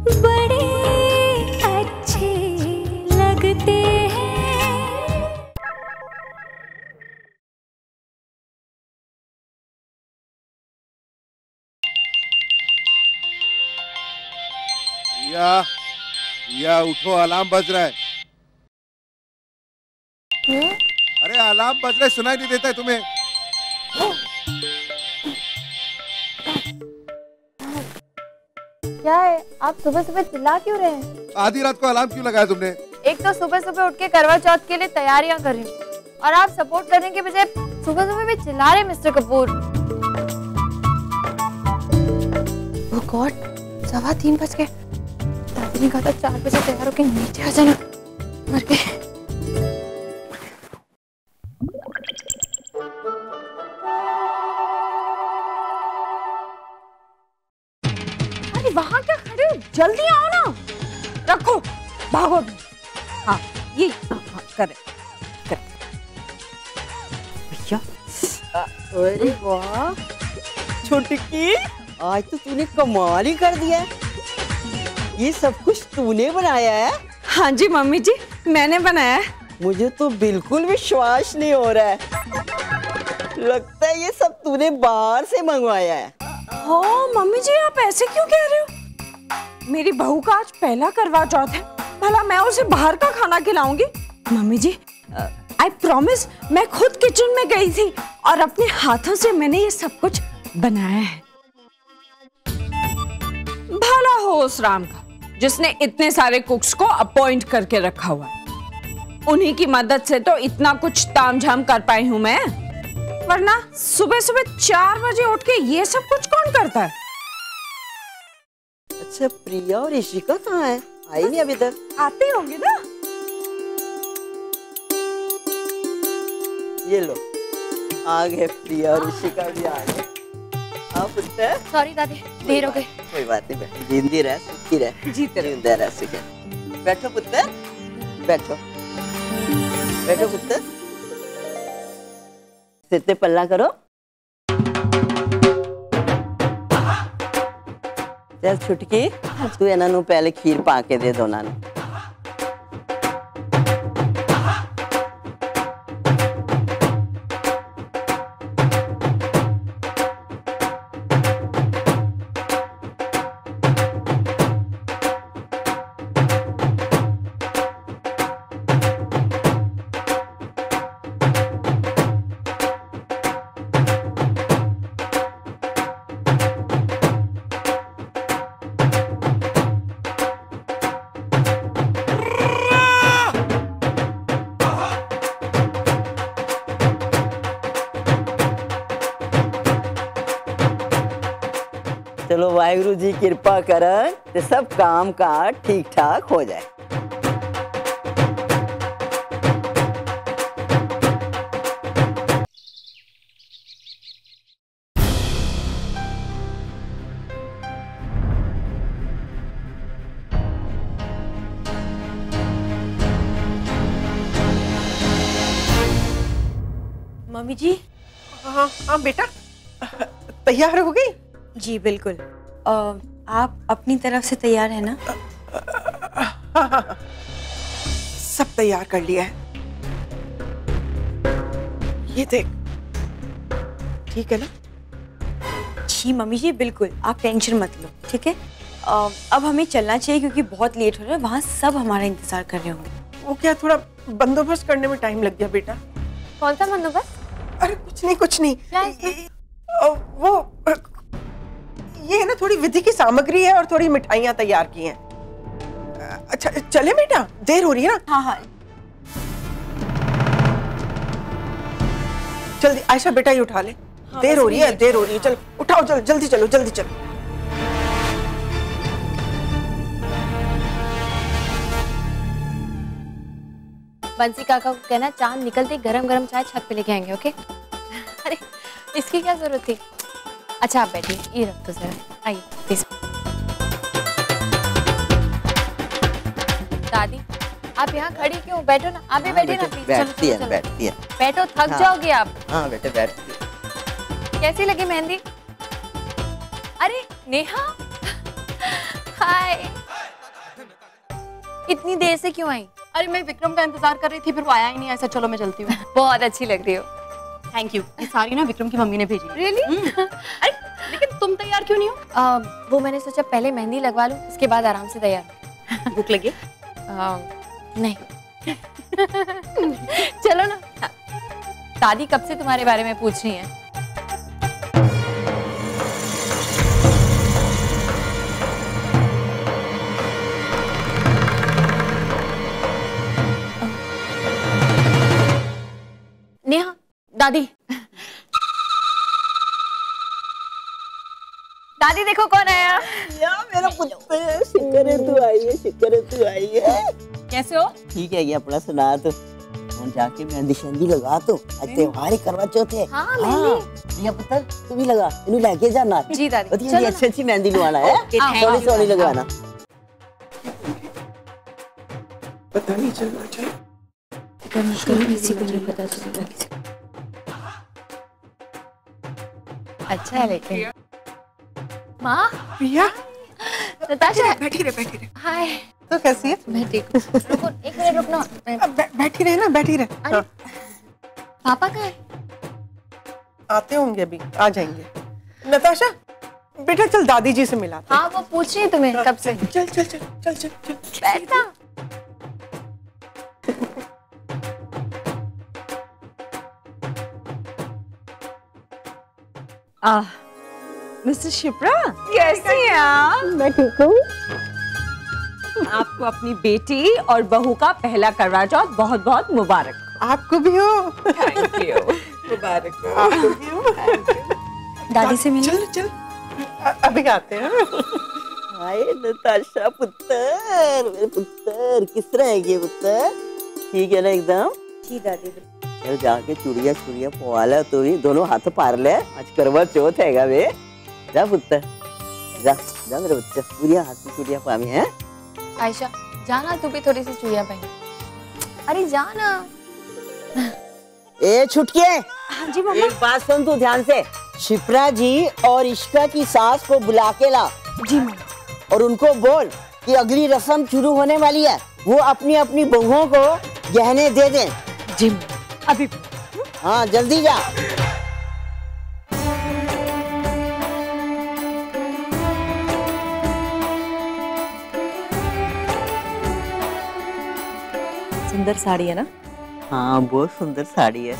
बड़े अच्छे लगते हैं। या उठो, अलार्म बज रहा है। अरे अलार्म बज रहा है, सुनाई नहीं देता है तुम्हें? क्या है, आप सुबह सुबह चिल्ला क्यों रहे हैं? आधी रात को अलार्म क्यों लगाया तुमने? एक तो सुबह सुबह उठ के करवा चौथ के लिए तैयारियां कर रही हूँ और आप सपोर्ट करने के बजाय सुबह सुबह भी चिल्ला रहे हैं मिस्टर कपूर। ओह गॉड, 3:15 बज गए। दादी ने कहा था 4 बजे तैयार होके नीचे आ जाना। मर गए। अरे वहां क्या खड़े हो, जल्दी आओ ना। रखो, भागो। हाँ ये करे भैया। अरे वाह छुटकी, आज तो तूने कमाल ही कर दिया है। ये सब कुछ तूने बनाया है? हाँ जी मम्मी जी, मैंने बनाया है। मुझे तो बिल्कुल विश्वास नहीं हो रहा है। लगता है ये सब तूने बाहर से मंगवाया है। हो मम्मी जी, आप ऐसे क्यों कह रहे हो? मेरी बहू का आज पहला करवा चौथ है, भला मैं उसे बाहर का खाना खिलाऊंगी? मम्मी जी आई प्रॉमिस, मैं खुद किचन में गई थी और अपने हाथों से मैंने ये सब कुछ बनाया है। भला हो उस राम का जिसने इतने सारे कुक्स को अपॉइंट करके रखा हुआ है। उन्हीं की मदद से तो इतना कुछ तामझाम कर पाई हूं मैं, वरना सुबह सुबह 4 बजे उठ के ये सब कुछ कौन करता है? अच्छा प्रिया और ऋषिका कहाँ है? आई नहीं अभी तक। आते होंगे ना। ये लो आ गए, प्रिया और ऋषिका भी आ गए। आप पुत्र। सॉरी दादी, देर हो गई। कोई बात नहीं, बैठो। जिंदी रह, सुखी रह, जीते रह, सुखी। बैठो पुत्र, बैठो बैठो पुत्र। सिर पे पल्ला करो। चल छुटकी, तू इन्हां नूं पहले खीर पा के दे दो नानू। चलो वाहिगुरु जी कृपा करन ते सब काम काज ठीक ठाक हो जाए। मम्मी जी। हाँ हाँ बेटा, तैयार हो गई? जी बिल्कुल। आप अपनी तरफ से तैयार है ना? हाँ, सब तैयार कर लिया है। ये देख, ठीक है ना? जी मम्मी जी बिल्कुल, आप टेंशन मत लो, ठीक है? अब हमें चलना चाहिए क्योंकि बहुत लेट हो रहा है, वहाँ सब हमारा इंतजार कर रहे होंगे। वो क्या, थोड़ा बंदोबस्त करने में टाइम लग गया बेटा। कौन सा बंदोबस्त? अरे कुछ नहीं। क्या इसमें? वो ये है ना, थोड़ी विधि की सामग्री है और थोड़ी मिठाइयाँ तैयार की हैं। अच्छा चले बेटा, देर हो रही है ना? हाँ हाँ जल्दी आयशा बेटा ये उठा ले। हाँ, देर हो रही है, चल उठाओ, जल्दी चलो। बंसी काका को कहना चांद निकलते गरम गरम चाय छत पे लेके आएंगे, ओके? अरे इसकी क्या जरूरत थी? अच्छा आप बैठिए, ये रख दो जरा, आइए प्लीज। दादी आप यहाँ खड़ी क्यों? बैठो ना, आप भी बैठिए ना प्लीज। बैठती है। बैठो, थक जाओगे आप। हाँ बेटे बैठती है। कैसी लगी मेहंदी? अरे नेहा, हाय। इतनी देर से क्यों आई? अरे मैं विक्रम का इंतजार कर रही थी, फिर वो आया ही नहीं। ऐसा चलो मैं चलती हूँ। बहुत अच्छी लग रही हो। Thank you. ये सारी ना विक्रम की मम्मी ने भेजी। रियली? अरे लेकिन तुम तैयार क्यों नहीं हो? वो मैंने सोचा पहले मेहंदी लगवा लूं, उसके बाद आराम से तैयार। भूख लगी? नहीं। चलो ना। दादी कब से तुम्हारे बारे में पूछ रही है। नेहा, दादी। दादी देखो कौन आया। या मेरा पुत्र, शुक्र है तू आई है, शुक्र है तू आई है। कैसे हो? ठीक है, ये अपना सुना तो हम जाके मेहंदी शहंदी लगा तो आज त्योहार ही करवा चौथ है। हाँ, मेहंदी। ये पुत्र तू भी लगा, इन्हें लेके जाना। जी दादी। चलो अच्छी अच्छी मेहंदी लगवाना है, सोनी सोनी लगवाना। पता नहीं चलना चाहिए। किसी को नहीं पता चलेगा। अच्छा है लेकिन। माँ, प्रिया, नताशा। बैठी रहे। हाय। तो कैसी है? मैं ठीक हूँ। रुको, एक मिनट रुकना। बैठी रहे ना, बैठी रहे। अरे, पापा कहाँ है? आते होंगे अभी, आ जाएंगे। नताशा, बेटा चल दादी जी से मिलाते हैं। हाँ, वो पूछ रही है तुम्हें कब से। चल चल चल चल चल चल। बैठना। मिसेस शिप्रा, कैसी हैं आप? मैं ठीक हूँ। आपको अपनी बेटी और बहू का पहला करवा चौथ बहुत बहुत मुबारक। आपको भी हो। Thank you. मुबारक हो। आपको भी हो। दादी से मिले। चल चल, अभी आते हैं। हाय नताशा पुत्र, मेरे पुत्र, किस तरह है ये पुत्र? ठीक है ना एकदम? जी दादी। चल जाके चूड़िया चूड़िया पवाला तो भी दोनों हाथ पार ले, आज करवा चौथ हैगा बे। जा पुत्र, जा जा मेरे बच्चे, चूड़िया हाथ में चूड़िया पामी है। आयशा, जाना तू भी थोड़ी सी चूड़िया पहन। अरे जाना। ए छुटके, हाँ जी मम्मा। एक बात सुन तू ध्यान से। शिप्रा जी और इश्का की सास को बुला के ला। जी मम्मा। और उनको बोल कि अगली रस्म शुरू होने वाली है, वो अपनी अपनी बहुओं को गहने दे दें। जी अभी। हाँ जल्दी जा। सुंदर साड़ी है ना? हाँ बहुत सुंदर साड़ी है।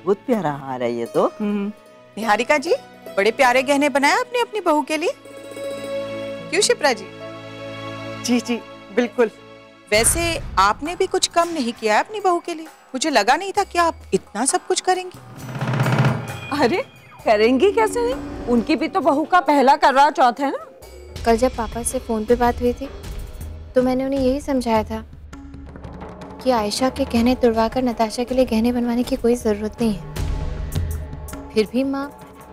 बहुत प्यारा हार है ये तो। निहारिका जी, बड़े प्यारे गहने बनाए आपने अपनी बहू के लिए। क्यों शिप्रा जी? जी जी बिल्कुल। वैसे आपने भी कुछ कम नहीं किया है अपनी बहू के लिए। मुझे लगा नहीं था कि आप इतना सब कुछ करेंगी। अरे करेंगी कैसे नहीं, उनकी भी तो बहू का पहला करवा चौथ है ना। कल जब पापा से फोन पे बात हुई थी तो मैंने उन्हें यही समझाया था कि आयशा के गहने तुड़वाकर नताशा के लिए गहने बनवाने की कोई ज़रूरत नहीं है। फिर भी माँ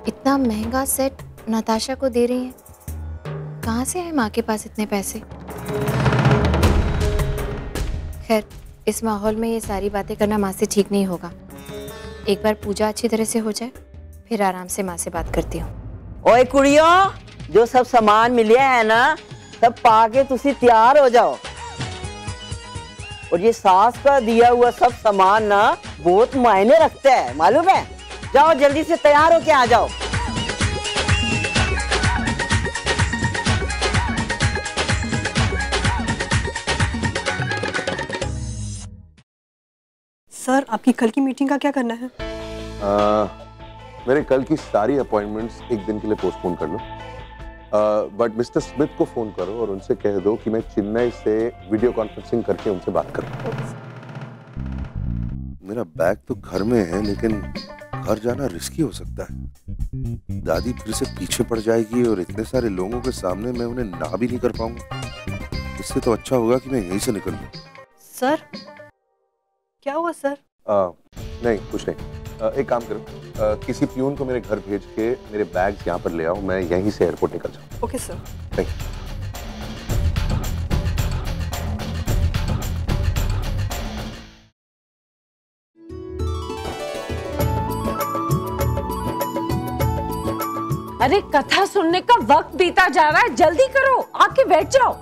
इतना महंगा सेट नताशा को दे रही हैं। कहाँ से है माँ के पास इतने पैसे? खैर, इस माहौल में ये सारी बातें करना माँ से ठीक नहीं होगा। एक बार पूजा अच्छी तरह से हो जाए, फिर आराम से माँ से बात करती हूँ। ओए कुड़ियों, जो सब सामान मिले है ना, सब पाके तुसी तैयार हो जाओ। और ये सास का दिया हुआ सब सामान ना बहुत मायने रखता है, मालूम है? जाओ जल्दी से तैयार होके आ जाओ। सर आपकी कल की मीटिंग का क्या करना है? मेरे कल की सारी अपॉइंटमेंट्स एक दिन के लिए पोस्टपोन कर लो, बट मिस्टर स्मिथ को फोन करो और उनसे कह दो कि मैं चेन्नई से वीडियो कॉन्फ्रेंसिंग करके उनसे बात कर रहा हूं। मेरा बैग तो घर में है, लेकिन घर जाना रिस्की हो सकता है। दादी फिर से पीछे पड़ जाएगी और इतने सारे लोगों के सामने मैं उन्हें ना भी नहीं कर पाऊंगा। इससे तो अच्छा होगा कि मैं यहीं से निकल लूं। सर क्या हुआ सर? नहीं कुछ नहीं। एक काम करो, किसी प्यून को मेरे घर भेज के मेरे बैग्स यहाँ पर ले आओ, मैं यहीं से एयरपोर्ट निकल जाऊँ। Okay sir. Thank you. अरे कथा सुनने का वक्त बीता जा रहा है, जल्दी करो, आके बैठ जाओ।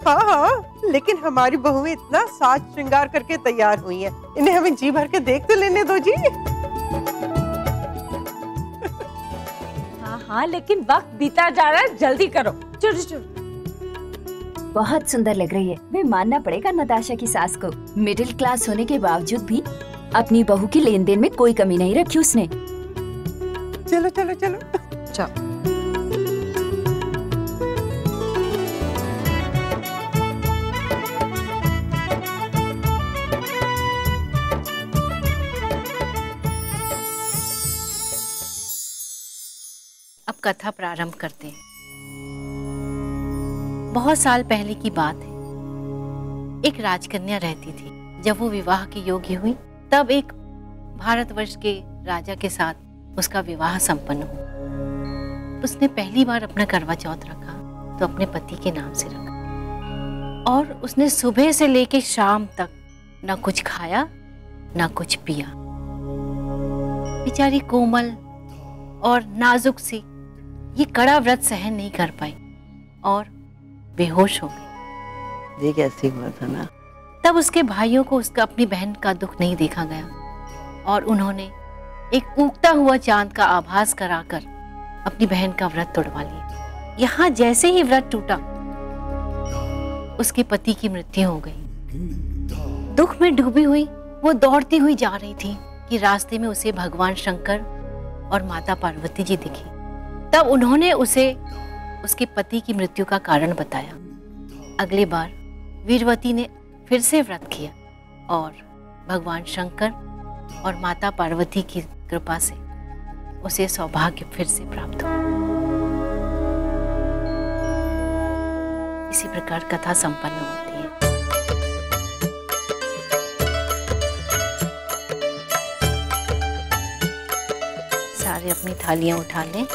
हाँ हाँ, लेकिन हमारी बहुएं इतना साज श्रृंगार करके तैयार हुई हैं, इन्हें हमें जी भर के देख तो लेने दो जी। हाँ हाँ, लेकिन वक्त बीता जा रहा है, जल्दी करो। चलो चलो। बहुत सुंदर लग रही है। मैं मानना पड़ेगा नताशा की सास को, मिडिल क्लास होने के बावजूद भी अपनी बहू की लेन देन में कोई कमी नहीं रखी उसने। चलो चलो चलो चलो। अब कथा प्रारंभ करते हैं। बहुत साल पहले की बात है। एक राजकन्या रहती थी। जब वो विवाह की योग्य हुई, तब एक भारतवर्ष के राजा के साथ उसका विवाह संपन्न हुआ। उसने पहली बार अपना करवा चौथ रखा तो अपने पति के नाम से रखा, और उसने सुबह से लेकर शाम तक न कुछ खाया न कुछ पिया। बेचारी कोमल और नाजुक सी ये कड़ा व्रत सहन नहीं कर पाई और बेहोश हो गई। ये कैसे हुआ था ना? तब उसके भाइयों को उसका अपनी बहन का दुख नहीं देखा गया और उन्होंने एक उगता हुआ चांद का आभास कराकर अपनी बहन का व्रत तोड़वा लिया। यहाँ जैसे ही व्रत टूटा, उसके पति की मृत्यु हो गई। दुख में डूबी हुई वो दौड़ती हुई जा रही थी कि रास्ते में उसे भगवान शंकर और माता पार्वती जी दिखी। तब उन्होंने उसे उसके पति की मृत्यु का कारण बताया। अगली बार वीरवती ने फिर से व्रत किया और भगवान शंकर और माता पार्वती की कृपा से उसे सौभाग्य फिर से प्राप्त हुआ। इसी प्रकार कथा संपन्न होती है। सारे अपनी थालियां उठा लें।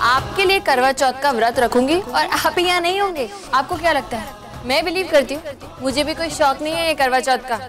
आपके लिए करवा चौथ का व्रत रखूंगी और आप यहाँ नहीं होंगे। आपको क्या लगता है? मैं बिलीव करती हूँ, मुझे भी कोई शौक नहीं है ये करवा चौथ का,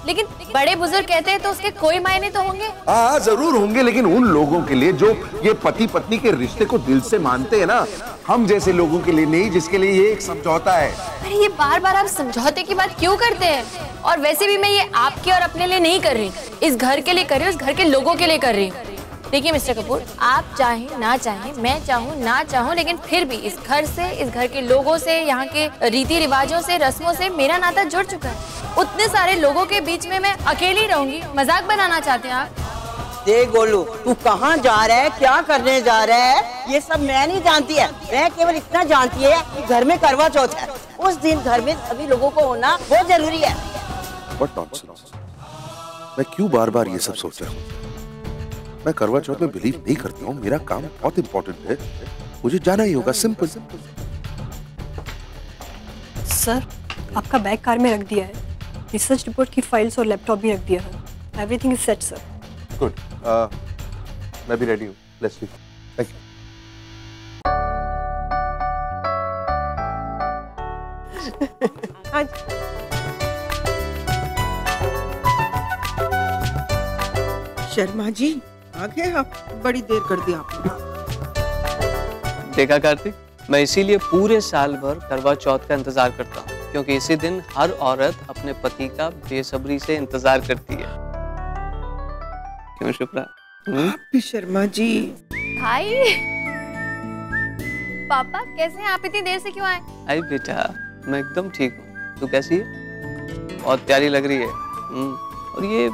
लेकिन बड़े बुजुर्ग कहते हैं तो उसके कोई मायने तो होंगे। हाँ जरूर होंगे, लेकिन उन लोगों के लिए जो ये पति पत्नी के रिश्ते को दिल से मानते हैं ना, हम जैसे लोगों के लिए नहीं, जिसके लिए ये एक समझौता है। अरे ये बार बार आप समझौते की बात क्यों करते हैं? और वैसे भी मैं ये आपके और अपने लिए नहीं कर रही, इस घर के लिए कर रही हूँ, इस घर के लोगों के लिए कर रही हूँ। देखिए मिस्टर कपूर, आप चाहें ना चाहें, मैं चाहूँ ना चाहूँ, लेकिन फिर भी इस घर से, इस घर के लोगों से, यहाँ के रीति रिवाजों से, रस्मों से मेरा नाता जुड़ चुका है। उतने सारे लोगों के बीच में मैं अकेली रहूंगी? मजाक बनाना चाहते हैं आप? देख गोलू, तू कहाँ जा रहा है, क्या करने जा रहा है, ये सब मैं नहीं जानती है। मैं केवल इतना जानती है कि घर में करवा चौथ है, उस दिन घर में सभी लोगों को होना बहुत जरूरी है। What nonsense! मैं क्यों बार बार ये सब सोच रहा हूँ? मैं करवा चौथ में बिलीव नहीं करती हूँ। मेरा काम बहुत इम्पोर्टेंट है, मुझे जाना ही होगा, सिंपल। सर, आपका बैग कार में रख दिया है। रिसर्च रिपोर्ट की फाइल्स और लैपटॉप भी रख दिया है। Everything is set sir. Good. मैं भी रेडी हूँ। Let's leave. Thank you. हाँ शर्मा जी आ गए आप? बड़ी देर कर दी आपने। देखा कार्तिक, मैं इसीलिए पूरे साल भर करवा चौथ का इंतजार करता हूँ, क्योंकि इसी दिन हर औरत अपने पति का बेसब्री से इंतजार करती है। क्यों शिप्रा? आप भी शर्मा जी। भाई, पापा कैसे हैं आप? इतनी देर से क्यों आए? आई बेटा, मैं एकदम ठीक हूँ। तू कैसी है? बहुत प्यारी लग रही है। और ये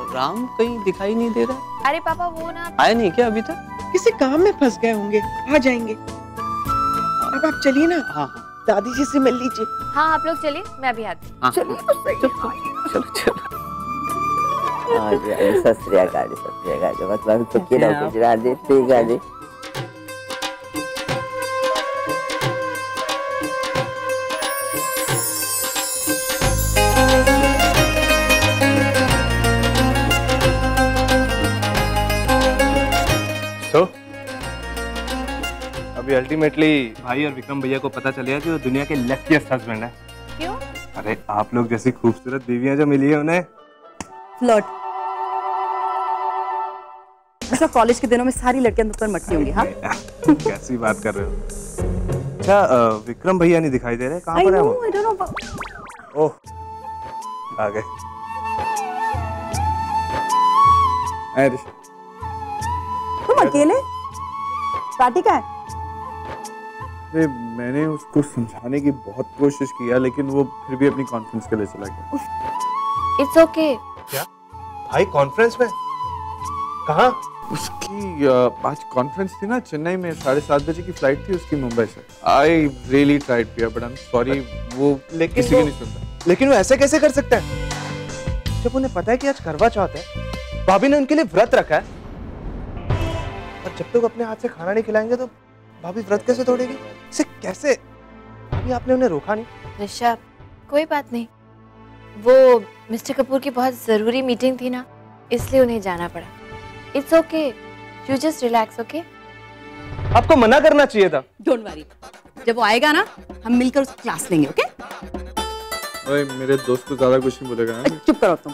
राम कहीं दिखाई नहीं दे रहा। अरे पापा वो ना आया नहीं क्या अभी तक? किसी काम में फंस गए होंगे, आ जाएंगे। अब आप चलिए ना। हाँ। दादी जी से मिल लीजिए। हाँ आप लोग चलिए, मैं अभी आती हूँ। चलिए तो सही। चलो। सत श्री अकाल, सत श्री अकाल। मतलब सुखी रहो गुजरात जी। ठीक है जी। अभी अल्टीमेटली भाई और विक्रम भैया को पता चलेगा कि वो दुनिया के लकीएस्ट हस्बैंड है। क्यों? अरे आप लोग जैसी खूबसूरत बीवियां जो मिली है उन्हें। फ्लर्ट। ऐसा कॉलेज के दिनों में सारी लड़कियां तुम पर मटती होंगी। हाँ कैसी बात कर रहे हो? अच्छा विक्रम भैया नहीं दिखाई दे रहे, कहाँ पर है वो? ओह आ गए। तुम अकेले? पार्टी का है? मैंने उसको समझाने की बहुत कोशिश किया, लेकिन वो फिर भी अपनी कॉन्फ्रेंस के लिए चला गया। It's okay. क्या भाई कॉन्फ्रेंस में? कहाँ? उसकी आज कॉन्फ्रेंस थी ना चेन्नई में, 7:30 बजे की फ्लाइट थी उसकी मुंबई से। आई रियली ट्राइड पिया बट आई एम सॉरी, वो किसी की नहीं सुनता। लेकिन वो ऐसे कैसे कर सकता है जब उन्हें पता है कि आज करवा चौथ है, भाभी ने उनके लिए व्रत रखा है, और जब तक अपने हाथ से खाना नहीं खिलाएंगे तो भाभी व्रत कैसे तोड़ेगी? इसे कैसे? अभी आपने उन्हें रोका नहीं? ऋषभ कोई बात नहीं, वो मिस्टर कपूर की बहुत जरूरी मीटिंग थी ना, इसलिए उन्हें जाना पड़ा। It's okay, you just relax. Okay, आपको मना करना चाहिए था। डोंट वरी, जब वो आएगा ना हम मिलकर उसकी क्लास लेंगे। ओके? ओए मेरे दोस्त को ज्यादा कुछ नहीं बोलेगा ना? चुप करो तुम,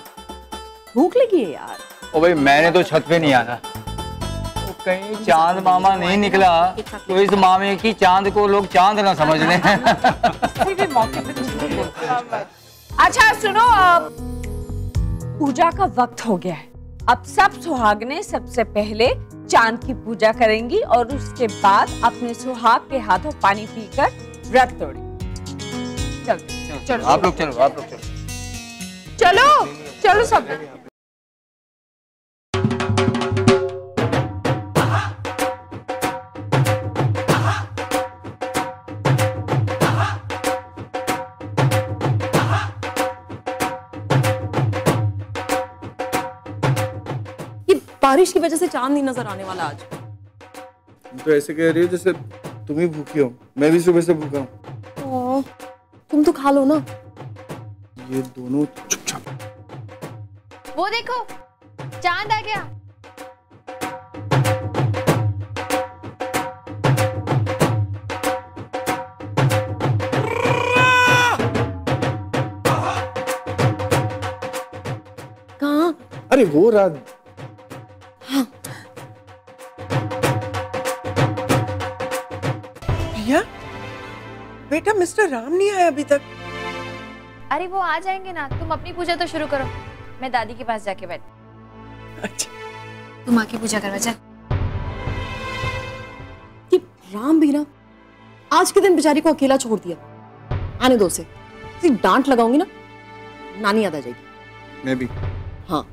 भूख लगी है यार। ओ भाई मैंने तो छत पे नहीं आना, कहीं चांद मामा नहीं निकला तो इस मामे की चांद को लोग चांद ना समझ लें। अच्छा सुनो, पूजा का वक्त हो गया है। अब सब सुहागने सबसे पहले चांद की पूजा करेंगी और उसके बाद अपने सुहाग के हाथों पानी पीकर व्रत तोड़ेंगी। चलो आप लोग चलो, आप लोग चलो, चलो चलो सब। बारिश की वजह से चांद नहीं नजर आने वाला आज। तुम तो ऐसे कह रही हो जैसे तुम ही भूखी हो। मैं भी सुबह से भूखा हूँ। तुम तो खा लो ना। ये दोनों चुपचाप। वो देखो चांद आ गया। कहाँ? अरे वो रात। बेटा मिस्टर राम नहीं आया अभी तक। अरे वो आ जाएंगे ना, तुम अपनी पूजा तो शुरू करो, मैं दादी के पास जाके बैठ। अच्छा तुम आके पूजा करवा जा। कि राम भी ना आज के दिन बेचारी को अकेला छोड़ दिया। आने दो उसे, डांट लगाऊंगी ना नानी याद आ जाएगी। मैं भी। हाँ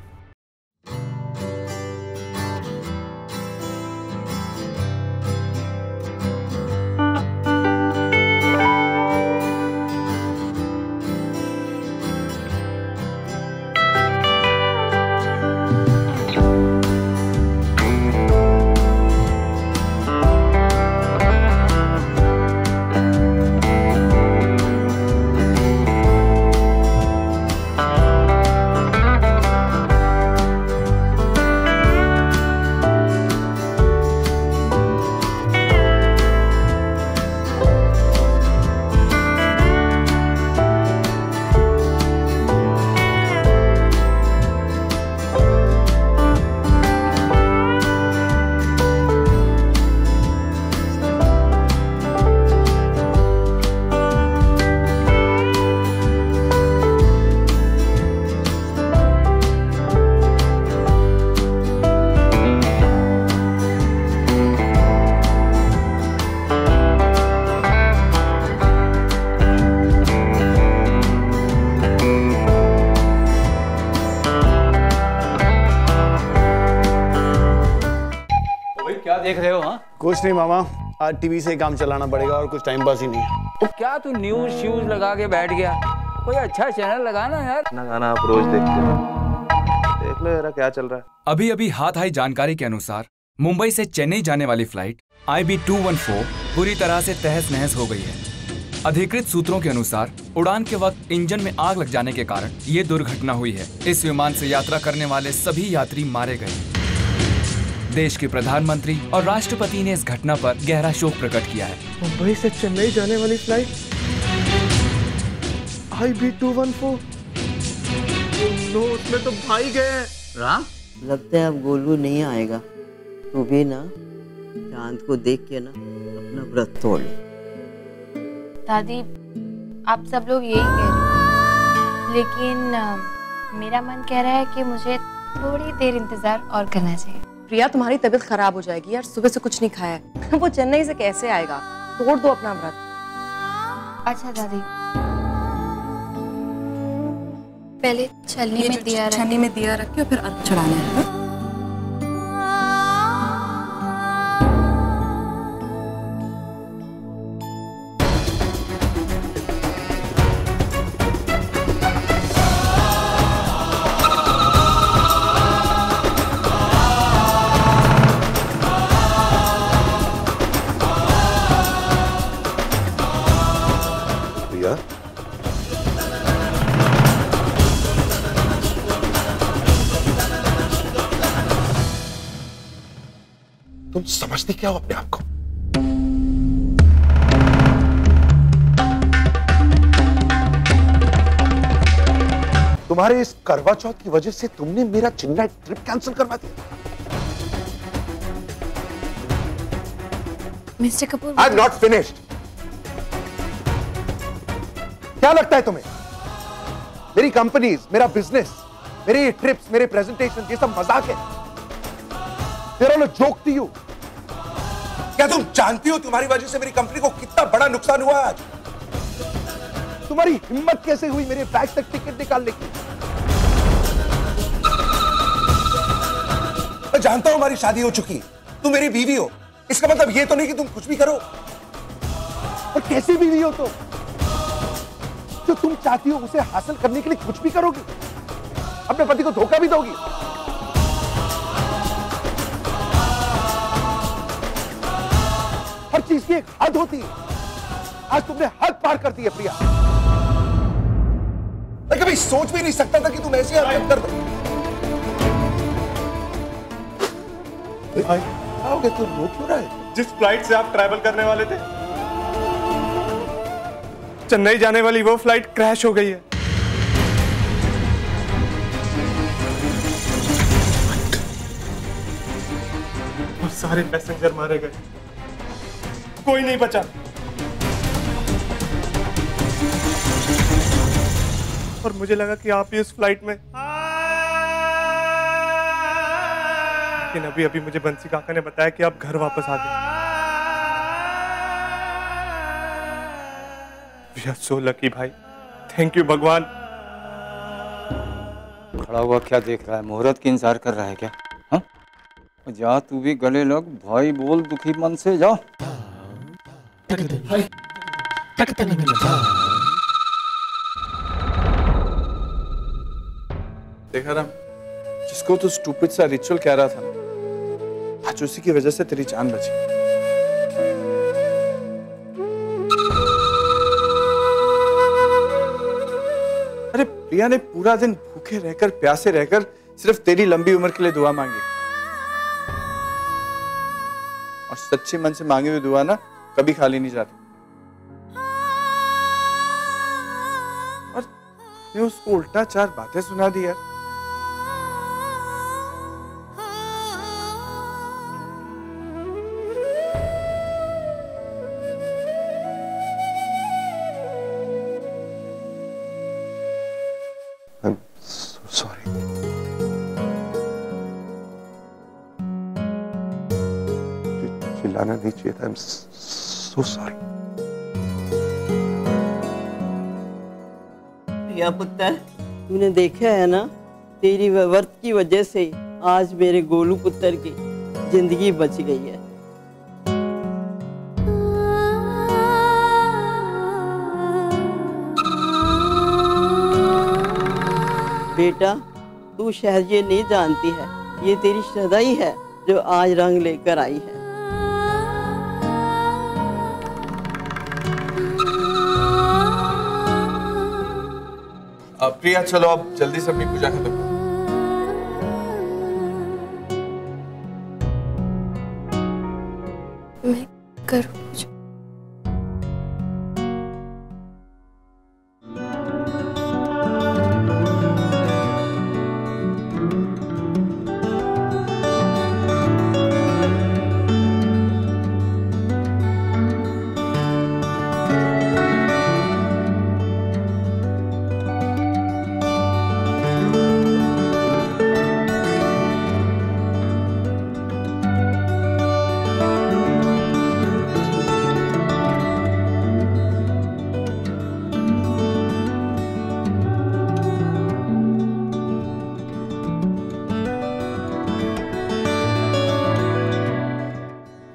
कुछ नहीं मामा, आज टीवी से ही काम चलाना पड़ेगा और कुछ टाइम पास ही नहीं है। तो क्या तू न्यूज श्यूज लगा के बैठ गया? कोई अच्छा चैनल लगाना यार। ना गाना आप रोज देखते हो, देख लो यार क्या चल रहा है। अभी अभी हाथ आई जानकारी के अनुसार मुंबई से चेन्नई जाने वाली फ्लाइट IB214 पूरी तरह से तहस नहस हो गई है। अधिकृत सूत्रों के अनुसार उड़ान के वक्त इंजन में आग लग जाने के कारण ये दुर्घटना हुई है। इस विमान से यात्रा करने वाले सभी यात्री मारे गए। देश के प्रधानमंत्री और राष्ट्रपति ने इस घटना पर गहरा शोक प्रकट किया है। मुंबई से चेन्नई जाने वाली फ्लाइट IB214, नो, उसमें तो भाई गए हैं। राम, लगता है अब गोलू नहीं आएगा। तू भी ना चांद को देख के ना अपना व्रत तोड़ ले। दादी, आप सब लोग यही कह रहे हो, लेकिन मेरा मन कह रहा है कि मुझे थोड़ी देर इंतजार और करना चाहिए। प्रिया, तुम्हारी तबीयत खराब हो जाएगी यार, सुबह से कुछ नहीं खाया है। वो चेन्नई से कैसे आएगा? तोड़ दो अपना व्रत। अच्छा दादी, पहले छन्नी में दिया रख के फिर अर्घ चढ़ाना है। तुम समझते क्या हो अपने आप को? तुम्हारे इस करवा चौथ की वजह से तुमने मेरा चेन्नई ट्रिप कैंसिल करवा दिया। Mister Kapoor, I am not finished. क्या लगता है तुम्हें मेरी कंपनीज, मेरा बिजनेस, मेरी ट्रिप्स, मेरे प्रेजेंटेशन, ये सब मजाक है? They're all a joke to you. क्या तुम जानती हो तुम्हारी वजह से मेरी कंपनी को कितना बड़ा नुकसान हुआ आज? तुम्हारी हिम्मत कैसे हुई मेरे बैग तक टिकट निकालने की? मैं जानता हूं हमारी शादी हो चुकी, तुम मेरी बीवी हो, इसका मतलब ये तो नहीं कि तुम कुछ भी करो। और कैसी बीवी हो तुम? जो तुम चाहती हो उसे हासिल करने के लिए कुछ भी करोगी, अपने पति को धोखा भी दोगी। हर चीज की एक हद होती है। आज तुमने हद पार कर दी है प्रिया। मैं कभी सोच भी नहीं सकता था कि तुम ऐसी हरकत कर दो। भाई, आओगे तो रो क्यों रहा है? जिस फ्लाइट से आप ट्रैवल करने वाले थे, चेन्नई जाने वाली वो फ्लाइट क्रैश हो गई है। और सारे पैसेंजर मारे गए, कोई नहीं बचा। और मुझे लगा कि आप ही उस फ्लाइट में, लेकिन अभी अभी मुझे बंसी काका ने बताया कि आप घर वापस आ गए। We are so lucky भाई, थैंक यू भगवान। खड़ा हुआ क्या देख रहा है? मुहूर्त की इंतजार कर रहा है क्या? हाँ, जा तू भी गले लग भाई, बोल दुखी मन से, जाओ। देखा राम, जिसको तू स्टूपिड सा रिचुअल कह रहा था ना, आज उसी की वजह से तेरी जान बची। अरे प्रिया ने पूरा दिन भूखे रहकर, प्यासे रहकर सिर्फ तेरी लंबी उम्र के लिए दुआ मांगी। और सच्चे मन से मांगी हुई दुआ ना कभी खाली नहीं जाती। और मैं उसको उल्टा 4 बातें सुना दी यार। चिल्लाना नहीं चाहिए था। I'm so sorry. प्रिया पुत्र, तूने देखा है ना, तेरी व्रत की वजह से आज मेरे गोलू पुत्र की जिंदगी बच गई है। बेटा तू शायद ये नहीं जानती है, ये तेरी श्रद्धा ही है जो आज रंग लेकर आई है। प्रिया चलो अब जल्दी से अपनी पूजा खत्म करो। मैं करूँ पूजा?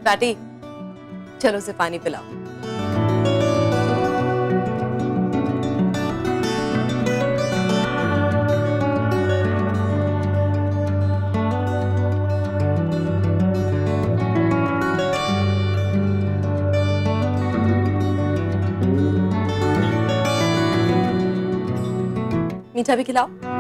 बेटी चलो उसे पानी पिलाओ। मीठा भी खिलाओ।